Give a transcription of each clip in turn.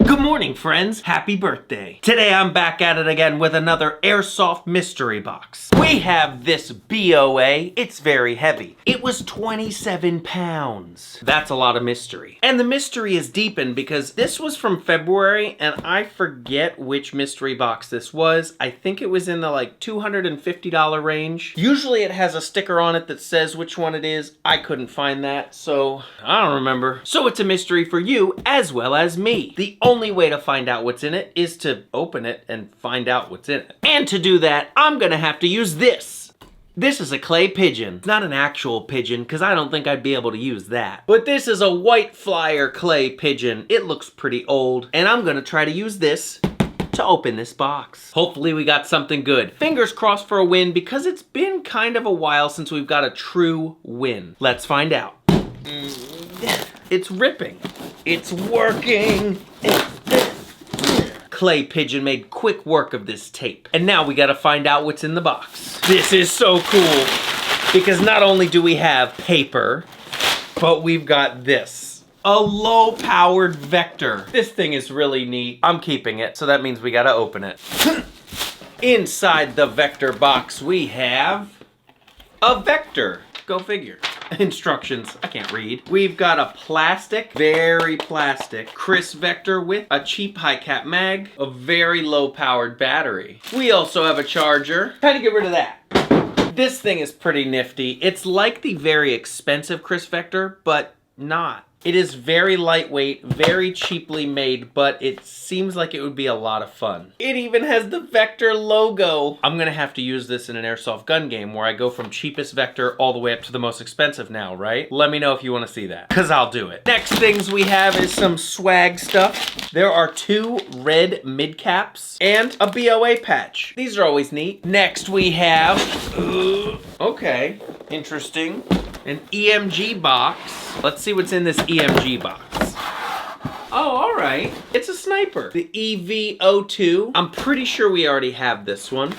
Good morning, friends. Happy birthday. Today I'm back at it again with another Airsoft mystery box. We have this BOA. It's very heavy. It was 27 pounds. That's a lot of mystery. And the mystery is deepened because this was from February and I forget which mystery box this was. I think it was in the like $250 range. Usually it has a sticker on it that says which one it is. I couldn't find that, so I don't remember. So it's a mystery for you as well as me. The only way to find out what's in it is to open it and find out what's in it. And to do that, I'm gonna have to use this. This is a clay pigeon. It's not an actual pigeon, because I don't think I'd be able to use that. But this is a white flyer clay pigeon. It looks pretty old, and I'm gonna try to use this to open this box. Hopefully we got something good. Fingers crossed for a win, because it's been kind of a while since we've got a true win. Let's find out. It's ripping. It's working. Clay pigeon made quick work of this tape. And now we gotta find out what's in the box. This is so cool because not only do we have paper, but we've got this. A low-powered Vector. This thing is really neat. I'm keeping it, so that means we gotta open it. Inside the Vector box, we have a Vector. Go figure. Instructions, I can't read. We've got a plastic, very plastic, KRISS Vector with a cheap high cap mag, a very low powered battery. We also have a charger. Time to get rid of that. This thing is pretty nifty. It's like the very expensive KRISS Vector, but not. It is very lightweight, very cheaply made, but it seems like it would be a lot of fun. It even has the Vector logo. I'm gonna have to use this in an airsoft gun game where I go from cheapest Vector all the way up to the most expensive now, right? Let me know if you wanna see that, cause I'll do it. Next things we have is some swag stuff. There are 2 red mid caps and a BOA patch. These are always neat. Next we have, okay, interesting, an EMG box. Let's see what's in this EMG box. Oh, all right. It's a sniper. The EV02. I'm pretty sure we already have this one.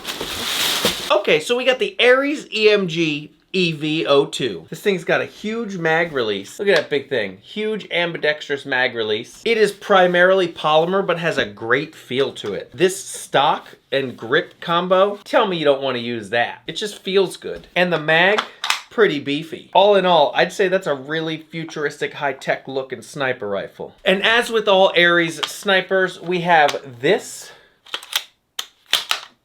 Okay, so we got the Aries EMG EV02. This thing's got a huge mag release. Look at that big thing. Huge ambidextrous mag release. It is primarily polymer, but has a great feel to it. This stock and grip combo, tell me you don't want to use that. It just feels good. And the mag, pretty beefy. All in all, I'd say that's a really futuristic, high-tech looking sniper rifle. And as with all Aries snipers, we have this.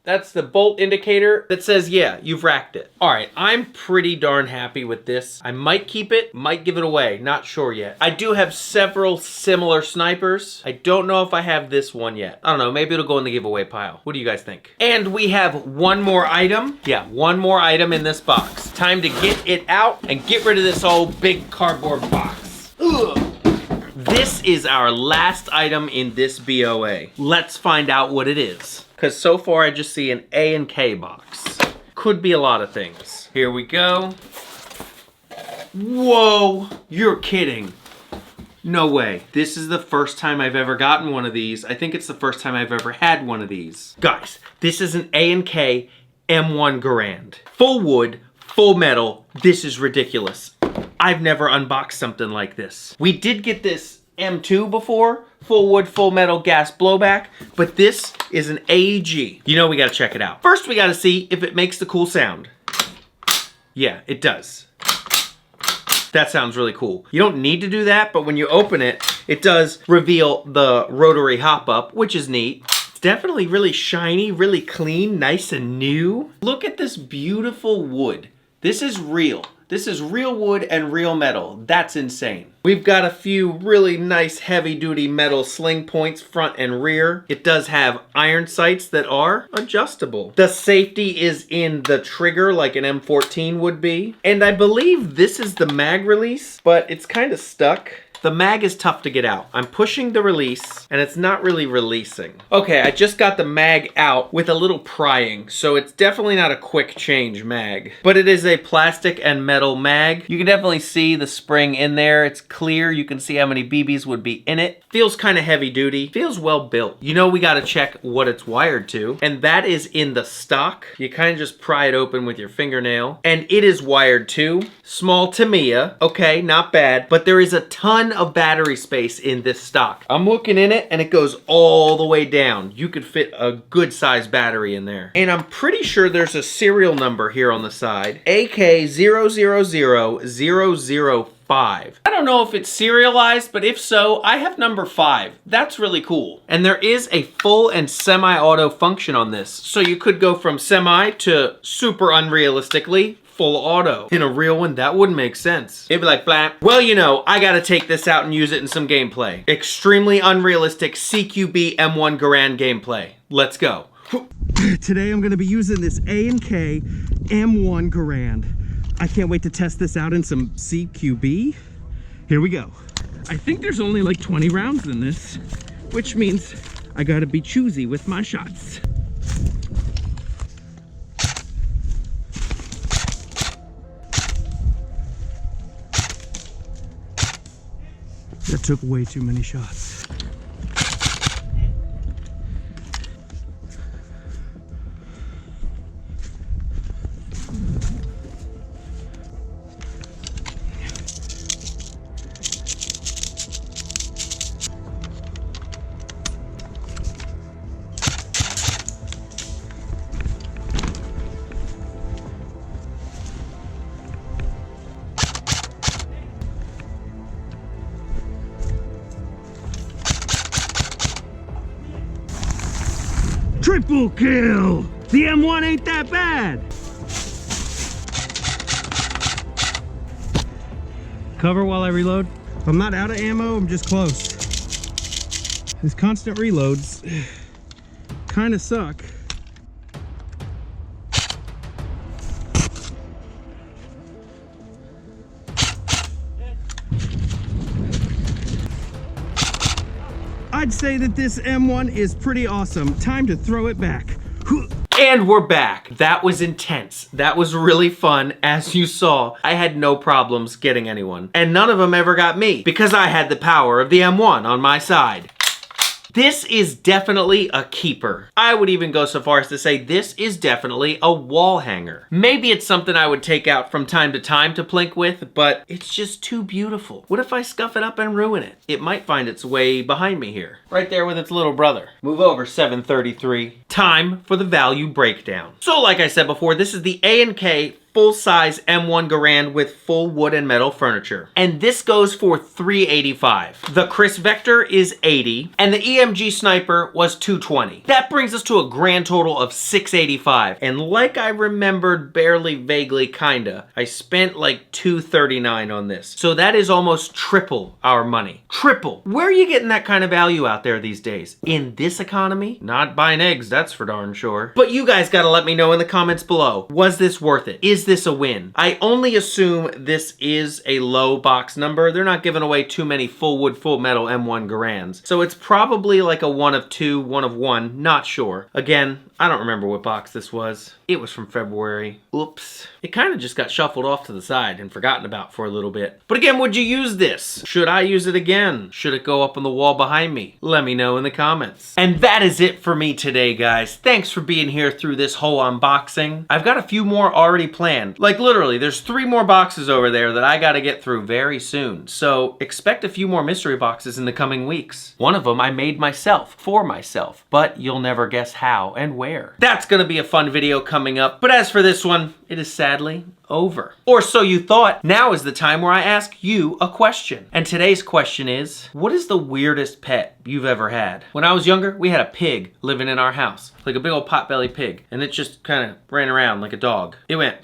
That's the bolt indicator that says, yeah, you've racked it. All right, I'm pretty darn happy with this. I might keep it, might give it away, not sure yet. I do have several similar snipers. I don't know if I have this one yet. I don't know, maybe it'll go in the giveaway pile. What do you guys think? And we have one more item. Yeah, one more item in this box. Time to get it out and get rid of this old big cardboard box. Ugh. This is our last item in this BOA. Let's find out what it is. Because so far I just see an A&K box. Could be a lot of things. Here we go. Whoa, you're kidding. No way. This is the first time I've ever gotten one of these. I think it's the first time I've ever had one of these. Guys, this is an A&K M1 Garand. Full wood, full metal. This is ridiculous. I've never unboxed something like this. We did get this M2 before, full wood, full metal gas blowback, but this is an AEG. You know we gotta check it out. First we gotta see if it makes the cool sound. Yeah, it does. That sounds really cool. You don't need to do that, but when you open it, it does reveal the rotary hop up, which is neat. It's definitely really shiny, really clean, nice and new. Look at this beautiful wood. This is real. This is real wood and real metal. That's insane. We've got a few really nice heavy-duty metal sling points front and rear. It does have iron sights that are adjustable. The safety is in the trigger like an M14 would be. And I believe this is the mag release, but it's kind of stuck. The mag is tough to get out. I'm pushing the release and it's not really releasing. Okay, I just got the mag out with a little prying, so it's definitely not a quick change mag, but it is a plastic and metal mag. You can definitely see the spring in there. It's clear. You can see how many BBs would be in it. Feels kind of heavy duty. Feels well built. You know we got to check what it's wired to, and that is in the stock. You kind of just pry it open with your fingernail, and it is wired to small Tamiya. Okay, not bad, but there is a ton of battery space in this stock. I'm looking in it and it goes all the way down. You could fit a good sized battery in there. And I'm pretty sure there's a serial number here on the side. AK000005. I don't know if it's serialized, but if so, I have number 5. That's really cool. And there is a full and semi-auto function on this. So you could go from semi to super unrealistically full auto. In a real one, that wouldn't make sense. It'd be like, blah. Well, you know, I gotta take this out and use it in some gameplay. Extremely unrealistic CQB M1 Garand gameplay. Let's go. Today I'm gonna be using this A&K M1 Garand. I can't wait to test this out in some CQB. Here we go. I think there's only like 20 rounds in this, which means I gotta be choosy with my shots. That took way too many shots. Triple kill! The M1 ain't that bad! Cover while I reload. If I'm not out of ammo, I'm just close. These constant reloads kind of suck. I'd say that this M1 is pretty awesome. Time to throw it back. And we're back. That was intense. That was really fun. As you saw, I had no problems getting anyone. And none of them ever got me because I had the power of the M1 on my side. This is definitely a keeper. I would even go so far as to say this is definitely a wall hanger. Maybe it's something I would take out from time to time to plink with, but it's just too beautiful. What if I scuff it up and ruin it? It might find its way behind me here. Right there with its little brother. Move over, 733. Time for the value breakdown. So like I said before, this is the A&K full-size M1 Garand with full wood and metal furniture. And this goes for $385. The KRISS Vector is $80, and the EMG Sniper was $220. That brings us to a grand total of $685. And like I remembered barely, vaguely, kinda, I spent like $239 on this. So that is almost triple our money. Triple. Where are you getting that kind of value out there these days? In this economy? Not buying eggs, that's for darn sure. But you guys gotta let me know in the comments below. Was this worth it? Is this a win? I only assume this is a low box number. They're not giving away too many full wood, full metal M1 Garands. So it's probably like a 1 of 2, 1 of 1, not sure. Again, I don't remember what box this was. It was from February. Oops. It kind of just got shuffled off to the side and forgotten about for a little bit. But again, would you use this? Should I use it again? Should it go up on the wall behind me? Let me know in the comments. And that is it for me today, guys. Thanks for being here through this whole unboxing. I've got a few more already planned. Like literally, there's 3 more boxes over there that I gotta get through very soon. So expect a few more mystery boxes in the coming weeks. One of them I made myself, for myself, but you'll never guess how and where. That's gonna be a fun video coming up. But as for this one, it is sadly over. Or so you thought. Now is the time where I ask you a question. And today's question is, what is the weirdest pet you've ever had? When I was younger, we had a pig living in our house. Like a big old potbelly pig. And it just kind of ran around like a dog. It went,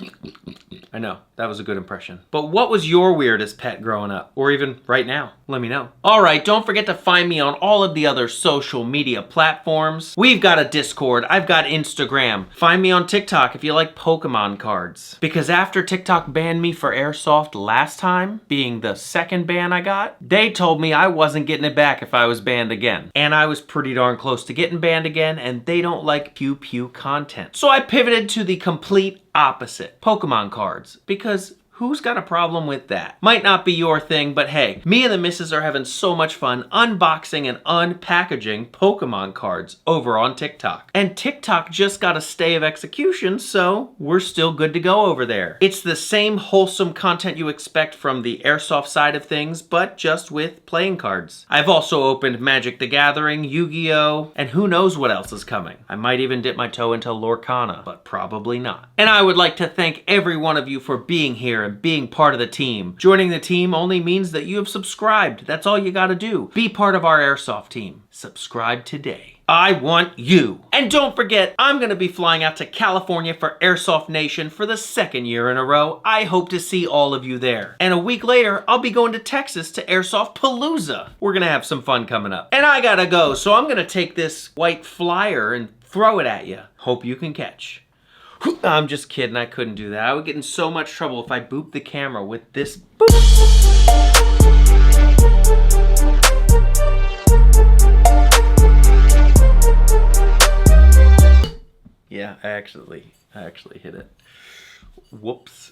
I know, that was a good impression. But what was your weirdest pet growing up? Or even right now? Let me know. All right, don't forget to find me on all of the other social media platforms. We've got a Discord. I've got Instagram. Find me on TikTok if you like Pokemon cards. Because after TikTok banned me for Airsoft last time, being the second ban I got, they told me I wasn't getting it back if I was banned again. And I was pretty darn close to getting banned again, and they don't like pew-pew content. So I pivoted to the complete opposite, Pokemon cards, because Who's got a problem with that? Might not be your thing, but hey, me and the missus are having so much fun unboxing and unpackaging Pokemon cards over on TikTok. And TikTok just got a stay of execution, so we're still good to go over there. It's the same wholesome content you expect from the Airsoft side of things, but just with playing cards. I've also opened Magic the Gathering, Yu-Gi-Oh!, and who knows what else is coming. I might even dip my toe into Lorcana, but probably not. And I would like to thank every one of you for being here and being part of the team. Joining the team only means that you have subscribed. That's all you gotta do. Be part of our Airsoft team. Subscribe today. I want you. And don't forget, I'm gonna be flying out to California for Airsoft Nation for the 2nd year in a row. I hope to see all of you there. And a week later, I'll be going to Texas to Airsoft Palooza. We're gonna have some fun coming up. And I gotta go, so I'm gonna take this white flyer and throw it at you. Hope you can catch. I'm just kidding, I couldn't do that. I would get in so much trouble if I booped the camera with this boop. Yeah, I actually hit it. Whoops.